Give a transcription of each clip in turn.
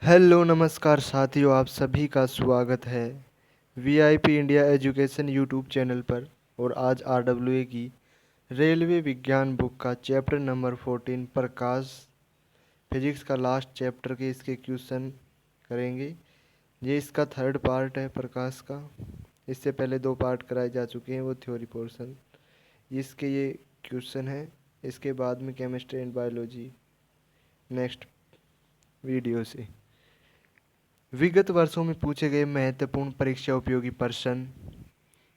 Hello नमस्कार साथियों, आप सभी का स्वागत है VIP India education YouTube channel पर। और आज आरडब्ल्यूए की रेलवे विज्ञान बुक का चैप्टर नंबर 14 प्रकाश फिजिक्स का लास्ट चैप्टर के इसके क्वेश्चन करेंगे। ये इसका थर्ड पार्ट है प्रकाश का। इससे पहले दो पार्ट कराए जा चुके हैं, वो थ्योरी पोर्शन। इसके ये क्वेश्चन है। इसके बाद में chemistry and biology next video से। विगत वर्षों में पूछे गए महत्वपूर्ण परीक्षा उपयोगी प्रश्न।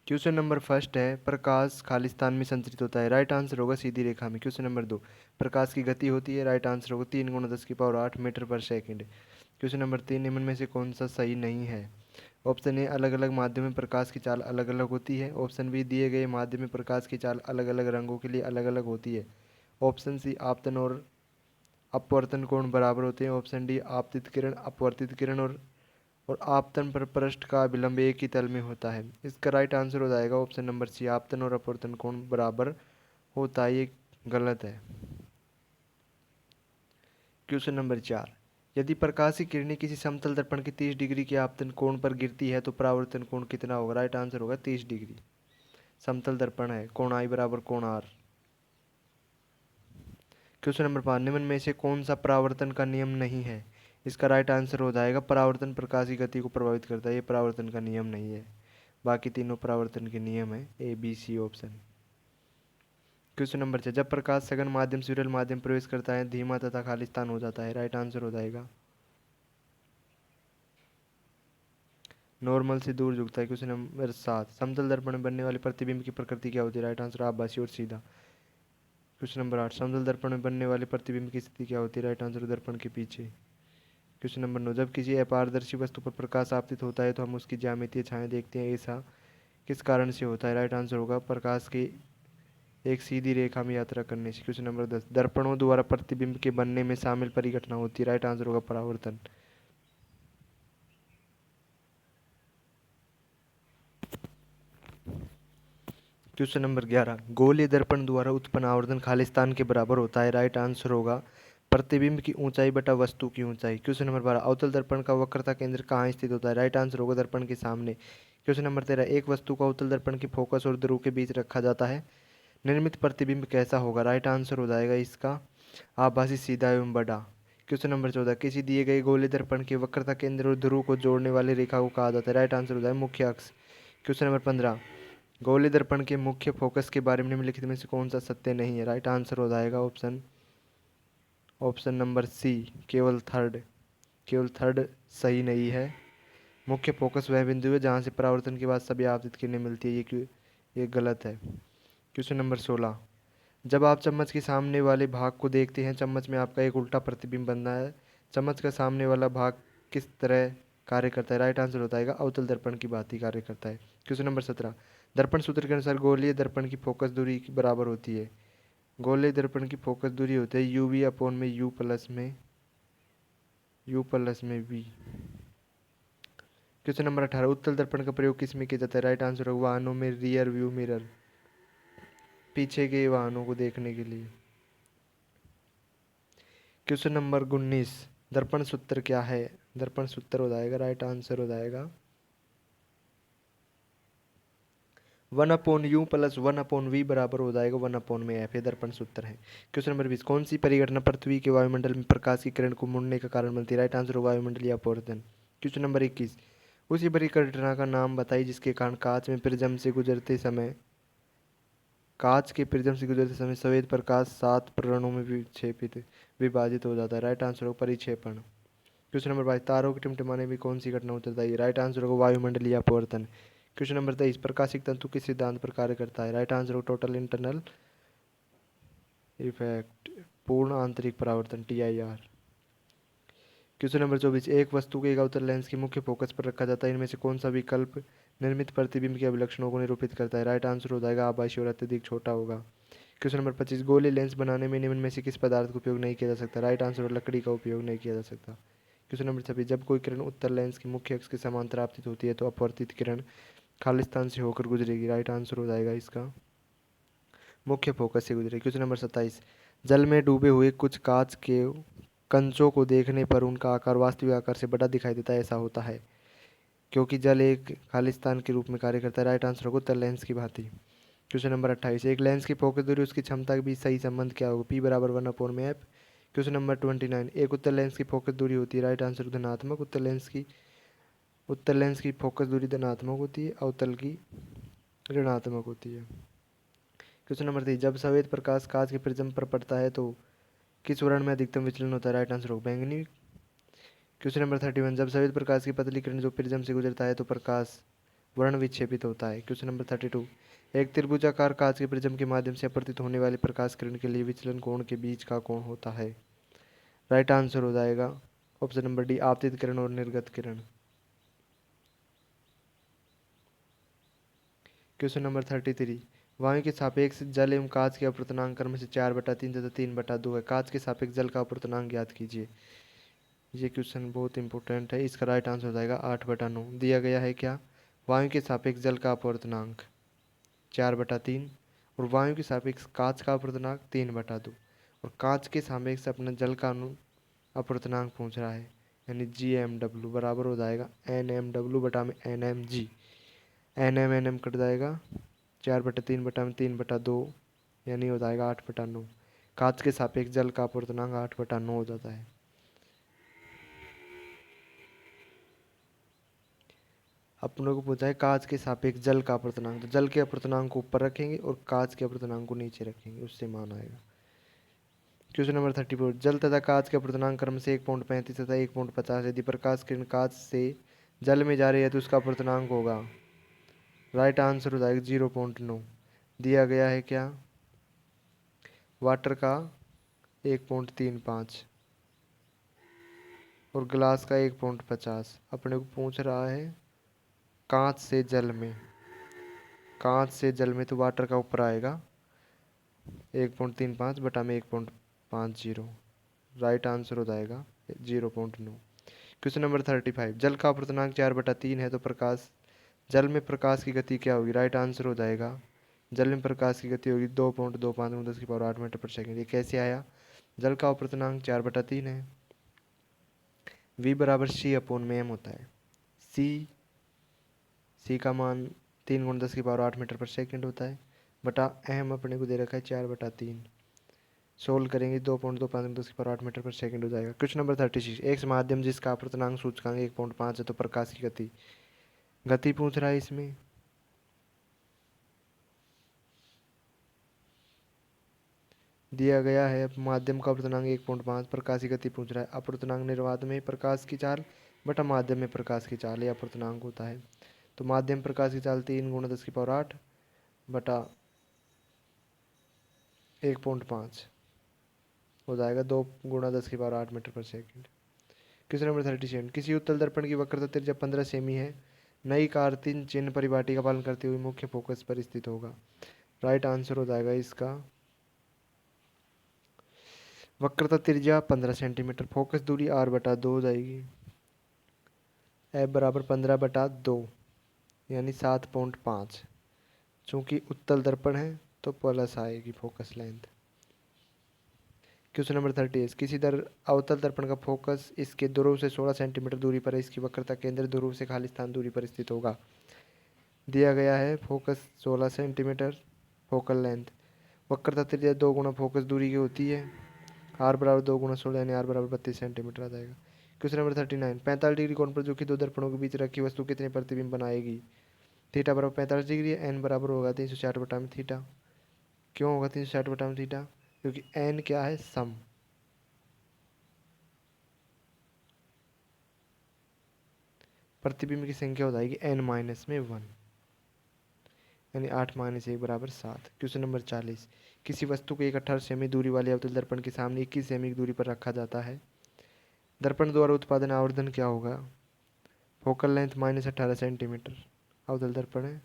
क्वेश्चन नंबर फर्स्ट है, प्रकाश खालिस्तान में संचरित होता है। राइट आंसर होगा सीधी रेखा में। क्वेश्चन नंबर दो, प्रकाश की गति होती है। राइट आंसर होगा 3 × 10⁸ मीटर पर सेकेंड। क्वेश्चन नंबर तीन, निम्न में से कौन सा सही नहीं है। ऑप्शन ए, अलग अलग माध्यम में प्रकाश की चाल अलग अलग होती है। ऑप्शन बी, दिए गए माध्यम में प्रकाश की चाल अलग अलग रंगों के लिए अलग अलग होती है। ऑप्शन सी, आपतन और अपवर्तन कोण बराबर होते हैं। ऑप्शन डी, आपतित किरण अपवर्तित किरण और आपतन पर पृष्ठ का अभिलंब एक ही तल में होता है। इसका राइट आंसर हो जाएगा ऑप्शन नंबर सी, आपतन और अपवर्तन कोण बराबर होता है। ये गलत है। क्वेश्चन नंबर चार, यदि प्रकाश की किरणें किसी समतल दर्पण के 30 डिग्री के आपतन कोण पर गिरती है तो परावर्तन कोण कितना होगा। राइट आंसर होगा 30 डिग्री। समतल दर्पण है, कोण आई बराबर कोण आर। क्वेश्चन नंबर पाँच, निम्न में से कौन सा परावर्तन का नियम नहीं है। इसका राइट आंसर हो जाएगा, परावर्तन प्रकाश की गति को प्रभावित करता है। ये परावर्तन का नियम नहीं है। बाकी तीनों परावर्तन के नियम है, A B C option. Question number छः, जब प्रकाश सघन माध्यम से विरल माध्यम प्रवेश करता है धीमा तथा खालिस्तान हो जाता है। राइट आंसर हो जाएगा नॉर्मल से दूर झुकता है। क्वेश्चन नंबर सात, समतल दर्पण में बनने वाले प्रतिबिंब की प्रकृति क्या होती है। राइट आंसर आभासी और सीधा। क्वेश्चन नंबर आठ, समतल दर्पण में बनने वाले प्रतिबिंब की स्थिति क्या होती है। राइट आंसर दर्पण के पीछे। क्वेश्चन नंबर नौ, जब किसी अपारदर्शी वस्तु पर प्रकाश आपतित होता है तो हम उसकी ज्यामितीय छाया देखते हैं। ऐसा किस कारण से होता है। राइट आंसर होगा प्रकाश की एक सीधी रेखा में यात्रा करने से। क्वेश्चन नंबर 10, दर्पणों द्वारा प्रतिबिंब के बनने में शामिल परिघटना होती है। राइट आंसर होगा परावर्तन। क्वेश्चन नंबर 11, गोलीय दर्पण द्वारा उत्पन्न आवर्धन खालिस्तान के बराबर होता है। राइट आंसर होगा प्रतिबिंब की ऊंचाई बटा वस्तु की ऊंचाई। क्वेश्चन नंबर 12, अवतल दर्पण का वक्रता केंद्र कहाँ स्थित होता है। राइट आंसर होगा दर्पण के सामने। क्वेश्चन नंबर 13, एक वस्तु को अवतल दर्पण के फोकस और ध्रुव के बीच रखा जाता है। निर्मित प्रतिबिंब कैसा होगा। राइट आंसर हो जाएगा इसका आभासी, सीधा एवं बड़ा। क्वेश्चन नंबर 14, किसी दिए गए गोलीय दर्पण के वक्रता केंद्र और ध्रुव को जोड़ने वाली रेखा को कहा जाता है। राइट आंसर हो जाएगा मुख्य अक्ष। क्वेश्चन नंबर 15, गोलीय दर्पण के मुख्य फोकस के बारे में निम्नलिखित में से कौन सा सत्य नहीं है। राइट आंसर हो जाएगा ऑप्शन नंबर सी, केवल थर्ड सही नहीं है। मुख्य फोकस वह बिंदु है जहाँ से परावर्तन के बाद सभी आपतित किरणें मिलती है। ये गलत है। क्वेश्चन नंबर 16, जब आप चम्मच के सामने वाले भाग को देखते हैं चम्मच में आपका एक उल्टा प्रतिबिंब बनना है। चम्मच का सामने वाला भाग किस तरह कार्य करता है। राइट आंसर होता है अवतल दर्पण की भांति कार्य करता है। क्वेश्चन नंबर 17, दर्पण सूत्र के अनुसार गोलीय दर्पण की फोकस दूरी की बराबर होती है। गोलीय दर्पण की फोकस दूरी होती है यूवी अपॉन में यू प्लस में वी। क्वेश्चन नंबर 18, उत्तल दर्पण का प्रयोग किस में किया जाता है। राइट आंसर होगा वाहनों में रियर व्यू मिरर, पीछे के वाहनों को देखने के लिए। क्वेश्चन नंबर 19, दर्पण सूत्र क्या है। दर्पण सूत्र हो जाएगा, राइट आंसर हो जाएगा 1/u+1/v बराबर हो जाएगा 1/f। ये दर्पण सूत्र है। क्वेश्चन नंबर 20, कौन सी परिघटना पृथ्वी के वायुमंडल में प्रकाश की किरण को मुड़ने का कारण बनती है। राइट आंसर होगा वायुमंडलीय अपवर्तन। क्वेश्चन नंबर 21, उसी परिघटना का नाम बताइए जिसके कारण कांच के प्रिज्म से गुजरते समय सफेद प्रकाश 7 प्रकरणों में विभाजित हो जाता है। राइट आंसर होगा परिक्षेपण। क्वेश्चन नंबर 22, तारों के टिमटिमाने में कौन सी घटना उत्तरदायी है। राइट आंसर होगा वायुमंडलीय अपवर्तन। क्वेश्चन नंबर 23, प्रकाशिक तंतु किस सिद्धांत पर कार्य करता है। राइट आंसर होगा टोटल इंटरनल इफेक्ट, पूर्ण आंतरिक परावर्तन, TIR। क्वेश्चन नंबर 24, एक वस्तु को एक अवतल लेंस के मुख्य फोकस पर रखा जाता है। इनमें से कौन सा विकल्प निर्मित प्रतिबिंब के अभिलक्षणों को निरूपित करता है। राइट आंसर हो जाएगा आभासी और अत्यधिक छोटा होगा। क्वेश्चन नंबर 25, गोले लेंस बनाने में निम्न में से किस पदार्थ का उपयोग नहीं किया जा सकता। राइट आंसर हो लकड़ी का उपयोग नहीं किया जा सकता। क्वेश्चन नंबर 26, जब कोई किरण उत्तल लेंस के मुख्य अक्ष के समांतर आपतित होती है तो अपवर्तित किरण खालिस्तान से होकर गुजरेगी। राइट आंसर हो जाएगा इसका मुख्य फोकस से गुजरेगी। क्वेश्चन नंबर 27, जल में डूबे हुए कुछ कांच के कंचों को देखने पर उनका आकार वास्तविक आकार से बड़ा दिखाई देता है, ऐसा होता है क्योंकि जल एक खालिस्तान के रूप में कार्य करता है। राइट आंसर होगा उत्तर लेंस की भांति। क्वेश्चन नंबर 28, एक लेंस की फोकस दूरी उसकी क्षमता के बीच सही संबंध क्या होगा? पी बराबर 1 में एफ। क्वेश्चन नंबर 29, एक उत्तल लेंस की फोकस दूरी होती है। राइट आंसर धनात्मक। उत्तल लेंस की फोकस दूरी धनात्मक होती है, अवतल की ऋणात्मक होती है। क्वेश्चन नंबर 3, जब सफेद प्रकाश कांच के प्रिज्म पर पड़ता है तो किस वर्ण में अधिकतम विचलन होता है? राइट आंसर होगा बैंगनी। क्वेश्चन नंबर 31, जब सफेद प्रकाश की पतली किरण जो प्रिज्म से गुजरता है तो प्रकाश वर्ण विक्षेपित होता है। क्वेश्चन नंबर 32, एक त्रिभुजाकार कांच के प्रिज्म के माध्यम से अपवर्तित होने वाली प्रकाश किरण के लिए विचलन कोण के बीच का कोण होता है। राइट आंसर हो जाएगा ऑप्शन नंबर डी, आपतित किरण और निर्गत किरण। क्वेश्चन नंबर 33, वायु के सापेक्ष जल एवं कांच के अपवर्तनांक क्रम से 4/3 तथा 3/2 है। कांच के सापेक्ष जल का अपवर्तनांक ज्ञात कीजिए। ये क्वेश्चन बहुत इंपॉर्टेंट है। इसका राइट आंसर हो जाएगा 8/9। दिया गया है क्या? वायु के सापेक्ष जल का अपवर्तनांक 4/3 और वायु के सापेक्ष कांच का अपवर्तनांक 3/2 और कांच के सापेक्ष अपना जल का अपवर्तनांक पूछ रहा है, यानी GMW बराबर हो जाएगा NMW बटा में NMG। NM कट जाएगा, 4/3 बटा में 3/2 यानी हो जाएगा 8/9। कांच के सापेक्ष जल का अपवर्तनांक 8/9 हो जाता है। अपनों को पूछा है कांच के सापेक्ष जल का अपवर्तनांक, तो जल के अपवर्तनांक को ऊपर रखेंगे और कांच के अपवर्तनांक को नीचे रखेंगे, उससे मान आएगा। क्वेश्चन नंबर 34, जल तथा कांच के अपवर्तनांक क्रम से 1.35 तथा 1.50। यदि प्रकाश किरण कांच से जल में जा रही है तो उसका अपवर्तनांक होगा। राइट आंसर हो जाएगा 0.9। दिया गया है क्या? वाटर का 1.35 और ग्लास का 1.50। अपने को पूछ रहा है कांच से जल में, कांच से जल में तो वाटर का ऊपर आएगा 1.35 बटा में 1.50। राइट आंसर हो जाएगा 0.9। क्वेश्चन नंबर 35, जल का अपवर्तनांक 4/3 है तो प्रकाश जल में प्रकाश की गति क्या होगी? राइट आंसर हो जाएगा जल में प्रकाश की गति होगी 2.25 × 10⁻8 मीटर पर सेकेंड। ये कैसे आया? जल का अपवर्तनांक 4/3 है, V बराबर C/m होता है। सी का मान 3 × 10⁸ मीटर पर सेकेंड होता है, बटा m अपने को दे रखा है 4/3। सोल्व करेंगे 2.25 × 10⁸ मीटर पर सेकेंड हो जाएगा। क्वेश्चन नंबर 36, एक माध्यम जिसका अपवर्तनांक सूचकांक 1.5 है तो प्रकाश की गति, गति पूछ रहा है इसमें। दिया गया है माध्यम का अपवर्तनांक 1.5, प्रकाश की गति पूछ रहा है। अपवर्तनांक निर्वात में प्रकाश की चाल बटा माध्यम में प्रकाश की चाल, ये अपवर्तनांक होता है। तो माध्यम प्रकाश की चाल 3 × 10⁸ बटा 1.5 हो जाएगा 2 × 10⁸ मीटर पर सेकेंड। क्वेश्चन नंबर 37, किसी उत्तल दर्पण की वक्रता त्रिज्या 15 सेमी है। नई कार 3 चिन्ह परिपाटी का पालन करते हुए मुख्य फोकस पर स्थित होगा। राइट आंसर हो जाएगा इसका वक्रता त्रिज्या 15 सेंटीमीटर, फोकस दूरी R/2 हो जाएगी। F बराबर 15/2 यानी 7.5। चूंकि उत्तल दर्पण है तो प्लस आएगी फोकस लेंथ। क्वेश्चन नंबर 38, किसी अवतल दर्पण का फोकस इसके ध्रुव से 16 सेंटीमीटर दूरी पर है। इसकी वक्रता केंद्र ध्रुव से खाली स्थान दूरी पर स्थित होगा। दिया गया है फोकस 16 सेंटीमीटर फोकल लेंथ, वक्रता त्रिज्या 2 गुना फोकस दूरी की होती है। R बराबर 2 × 16 यानी R बराबर 32 सेंटीमीटर आ जाएगा। क्वेश्चन नंबर 39, 45 डिग्री कोण पर झुकी दो दर्पणों के बीच रखी वस्तु कितने प्रतिबिंब बनाएगी? थीटा बराबर 45 डिग्री है, N बराबर होगा 360 बटा में थीटा। क्यों होगा 360 बटा में थीटा? क्योंकि N क्या है? सम। प्रतिबिंब की संख्या हो जाएगी N-1 यानी 8 - 1 बराबर 7। क्वेश्चन नंबर 40, किसी वस्तु को एक 18 सेमी दूरी वाले अवतल दर्पण के सामने 21 सेमी की दूरी पर रखा जाता है। दर्पण द्वारा उत्पादन आवर्धन क्या होगा? फोकल लेंथ -18 सेंटीमीटर, अवतल दर्पण है।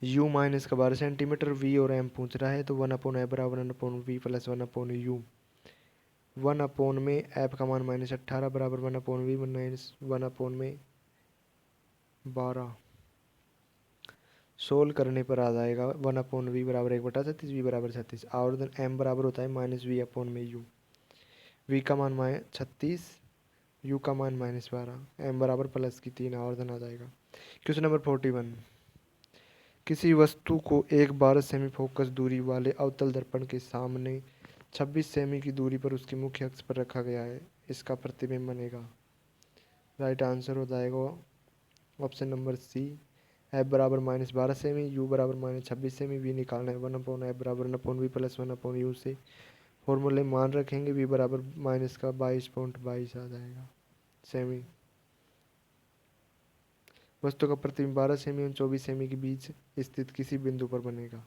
U -12 सेंटीमीटर, V और M पूछ रहा है तो 1/f बराबर 1/v प्लस 1/u। 1 में f का मान -18 बराबर 1/v माइनस 1/12। सोल्व करने पर आ जाएगा 1/v बराबर 1/36, v बराबर 36। आवर्धन m बराबर होता है -v/u। वी का मान 36, यू का मान -12, एम बराबर प्लस की 3 आवर्धन आ जाएगा। क्वेश्चन नंबर 41, किसी वस्तु को एक 12 सेमी फोकस दूरी वाले अवतल दर्पण के सामने 26 सेमी की दूरी पर उसके मुख्य अक्ष पर रखा गया है, इसका प्रतिबिंब बनेगा। राइट आंसर हो जाएगा ऑप्शन नंबर सी, एफ बराबर -12 सेमी, यू बराबर -26 सेमी, वी निकालना है 1/f बराबर 1/v प्लस 1/u से फॉर्मूले मान रखेंगे, वी बराबर माइनस का 22.22 आ जाएगा सेमी। वस्तु का प्रतिबिंब 12 सेमी और 24 सेमी के बीच स्थित किसी बिंदु पर बनेगा।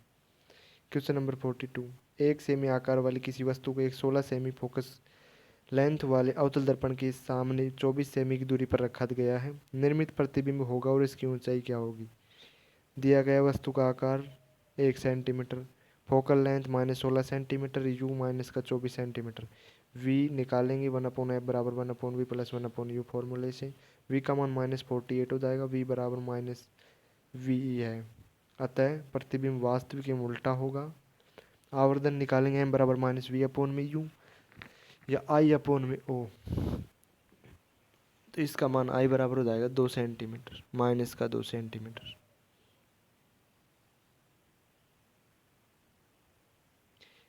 क्वेश्चन नंबर 42, 1 सेमी आकार वाली किसी वस्तु को एक 16 सेमी फोकस लेंथ वाले अवतल दर्पण के सामने 24 सेमी की दूरी पर रखा गया है। निर्मित प्रतिबिंब होगा और इसकी ऊंचाई क्या होगी। दिया गया वस्तु का आकार 1 centimetre, focal length -16 centimetre, you minus का 24 सेंटीमीटर। वी निकालेंगे 1/f बराबर 1/v प्लस 1/u फॉर्मूले से। वी का मान -48 हो जाएगा, वी बराबर -वी है, अतः प्रतिबिंब वास्तविक एवं उल्टा होगा। आवर्धन निकालेंगे एम बराबर -v/u या I/o, तो इसका मान I बराबर हो जाएगा 2 सेंटीमीटर, माइनस का 2 सेंटीमीटर।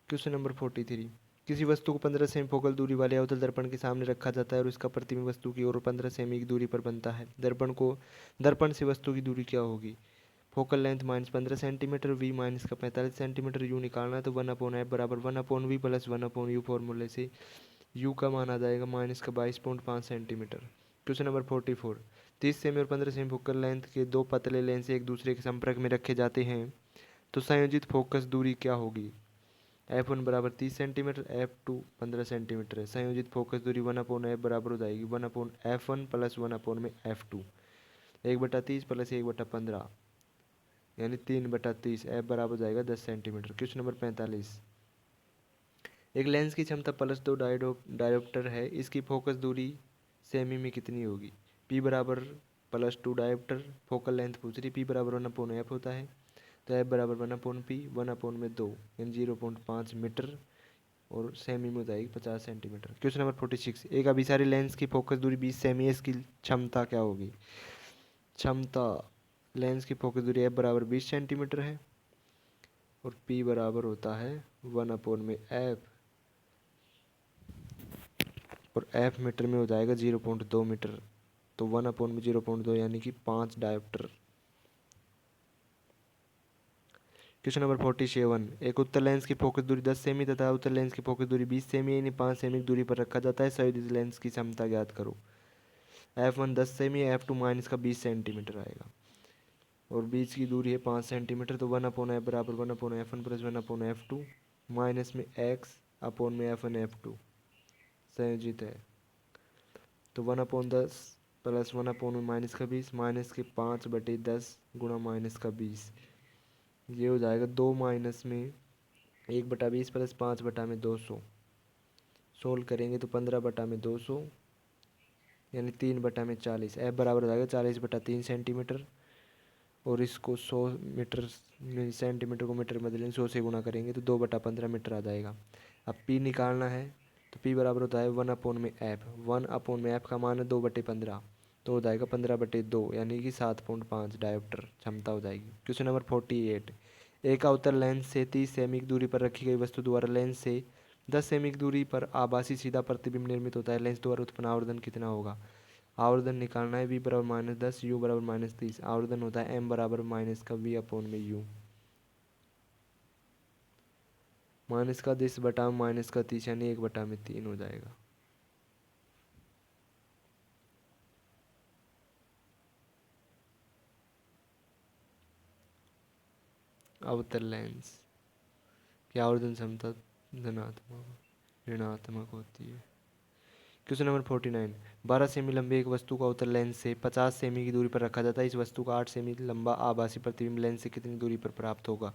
क्वेश्चन नंबर 43, किसी वस्तु को 15 सेमी फोकल दूरी वाले अवतल दर्पण के सामने रखा जाता है और इसका प्रतिबिंब वस्तु की ओर 15 सेमी की दूरी पर बनता है। दर्पण से वस्तु की दूरी क्या होगी। Focal length -15 centimetre, v minus का 45 सेंटीमीटर, यू निकालना है तो 1/f बराबर 1/v प्लस 1/u फॉर्मूले से यू का मान आ जाएगा -22.5 सेंटीमीटर। क्वेश्चन नंबर 44, 30 सेमी और 15 सेमी फोकल लेंथ के दो पतले लेंस एक दूसरे के संपर्क में रखे जाते हैं तो संयोजित फोकस दूरी क्या होगी। F1 बराबर 30 सेंटीमीटर, F2 15 सेंटीमीटर है। संयोजित फोकस दूरी 1/f बराबर हो जाएगी 1/f1 प्लस 1/f2, 1/30 प्लस 1/15 यानी 3/30, F बराबर हो जाएगा 10 सेंटीमीटर। क्वेश्चन नंबर 45, एक लेंस की क्षमता +2 डायोप्टर है, इसकी फोकस दूरी सेमी में कितनी होगी। P बराबर +2 डायोप्टर, फोकल लेंथ पूछ रही, P बराबर 1/f होता है तो F बराबर 1/p 1/2 यानी 0.5 मीटर और सेमी में हो जाएगी 50 सेंटीमीटर। क्वेश्चन नंबर 46, एक अभिसारी लेंस की फोकस दूरी 20 सेमी है, इसकी क्षमता क्या होगी। क्षमता लेंस की फोकस दूरी F बराबर 20 सेंटीमीटर है और P बराबर होता है 1/f और F मीटर में हो जाएगा 0.2 मीटर, तो 1/0.2 यानी कि 5 डायोप्टर। क्वेश्चन नंबर 47, एक उत्तल लेंस की फोकस दूरी 10 सेमी तथा उत्तल लेंस की फोकस दूरी 20 सेमी यानी 5 सेमी की दूरी पर रखा जाता है। संयोजित लेंस की क्षमता ज्ञात करो। F1 10 सेमी, F2 माइनस का 20 सेंटीमीटर आएगा और बीच की दूरी है 5 सेंटीमीटर, तो 1/f बराबर 1/f1 प्लस 1/f2 माइनस में x अपॉन में F1 F2 संयोजित है, तो 1/10 प्लस 1/में माइनस का 20 माइनस के 5/10 गुणा माइनस का 20, ये हो जाएगा 2 माइनस में 1/20 प्लस 5/200, सोल्व करेंगे तो 15/200 यानी 3/40, F बराबर हो जाएगा 40/3 सेंटीमीटर और इसको 100 मीटर सेंटीमीटर को मीटर में बदलेंगे, 100 से गुणा करेंगे तो 2/15 मीटर आ जाएगा। अब P निकालना है तो P बराबर होता है 1/f, 1/f का मान है 2/15, तो हो जाएगा 15/2 यानी कि 7.5 डायोप्टर क्षमता हो जाएगी। क्वेश्चन नंबर 48, एक अवतल लेंस से 30 सेमी की दूरी पर रखी गई वस्तु द्वारा लेंस से 10 सेमी की दूरी पर आभासी सीधा प्रतिबिंब निर्मित होता है, लेंस द्वारा उत्पन्न आवर्धन कितना होगा। आवर्धन निकालना है, V बराबर -10, U बराबर -30, आवर्धन होता है M बराबर माइनस का V अपॉन में U, माइनस का 10 माइनस का 30 यानी 1/3 हो जाएगा। अवतल लेंस की आवर्धन क्षमता धनात्मक ऋणात्मक होती है। क्वेश्चन नंबर 49, 12 सेमी लंबे एक वस्तु को अवतल लेंस से 50 सेमी की दूरी पर रखा जाता है, इस वस्तु का 8 सेमी लंबा आभासी प्रतिबिंब लेंस से कितनी दूरी पर प्राप्त होगा।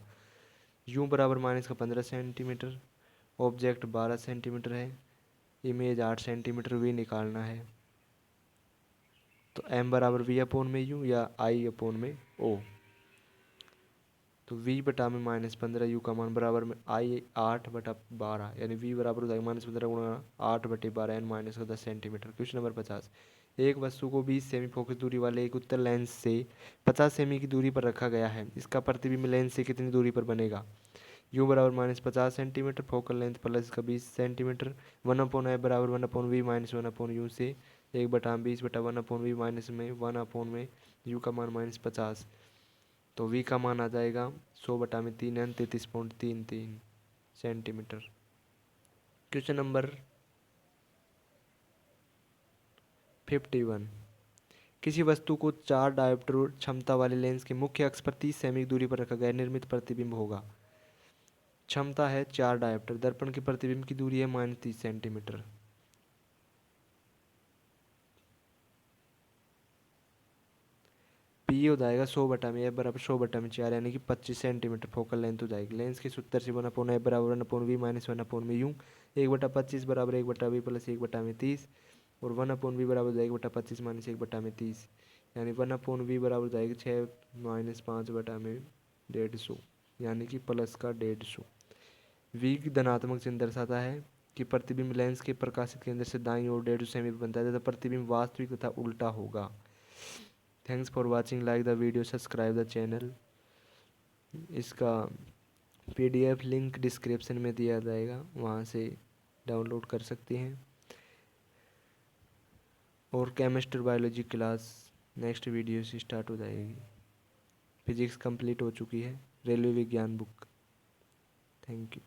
U बराबर माइनस का 15 सेंटीमीटर, ऑब्जेक्ट 12 सेंटीमीटर है, इमेज 8 सेंटीमीटर, V निकालना है तो M बराबर V अपॉन में U या I अपॉन में O। तो v बटा में -15 u का मान बराबर में i 8/12, यानी v बराबर हो जाएगा -15 गुणा 8/12 एन -10 सेंटीमीटर। Question number 50। एक वस्तु को 20 सेमी फोकस दूरी वाले एक उत्तल लेंस से 50 सेमी की दूरी पर रखा गया है। इसका प्रतिबिंब लेंस से कितनी दूरी पर बनेगा? u बराबर -50 सेंटीमीटर, फोकल लेंथ प्लस इसका 20 सेंटीमीटर, 1/f बराबर 1/v माइनस 1/u से 1/20/1/v माइनस में 1/में u का मान -50। तो v का मान आ जाएगा 100/3 यानी 33.33 सेंटीमीटर। Question number 51। किसी वस्तु को 4 डायोप्टर क्षमता वाले लेंस के मुख्य अक्ष पर 30 सेमी की दूरी पर रखा गया, निर्मित प्रतिबिंब होगा। क्षमता है 4 डायोप्टर, दर्पण के प्रतिबिंब की दूरी है -30 सेंटीमीटर। पी हो जाएगा 100 में, एफ बराबर 100/4 यानी कि 25 सेंटीमीटर फोकल लेंथ हो जाएगी। लेंस के सूत्र से 1/f बराबर 1/v माइनस 1/u, 1/25 बराबर 1/v प्लस 1/30 और 1/v बराबर जाएगी 1/25 माइनस 1/30, यानी 1/v बराबर जाएगी 6 माइनस 5/150, यानी कि प्लस का 150। v धनात्मक चिन्ह दर्शाता है कि प्रतिबिंब लेंस के प्रकाशित केंद्र से दाईं ओर 150 सेमी पर बनता है तथा प्रतिबिंब वास्तविक तथा उल्टा होगा। Thanks for watching, like the video, subscribe the channel. इसका PDF लिंक डिस्क्रिप्शन में दिया जाएगा, वहाँ से डाउनलोड कर सकते हैं। और chemistry biology class next video से स्टार्ट हो जाएगी। फिजिक्स कंप्लीट हो चुकी है, रेलवे विज्ञान बुक। Thank you.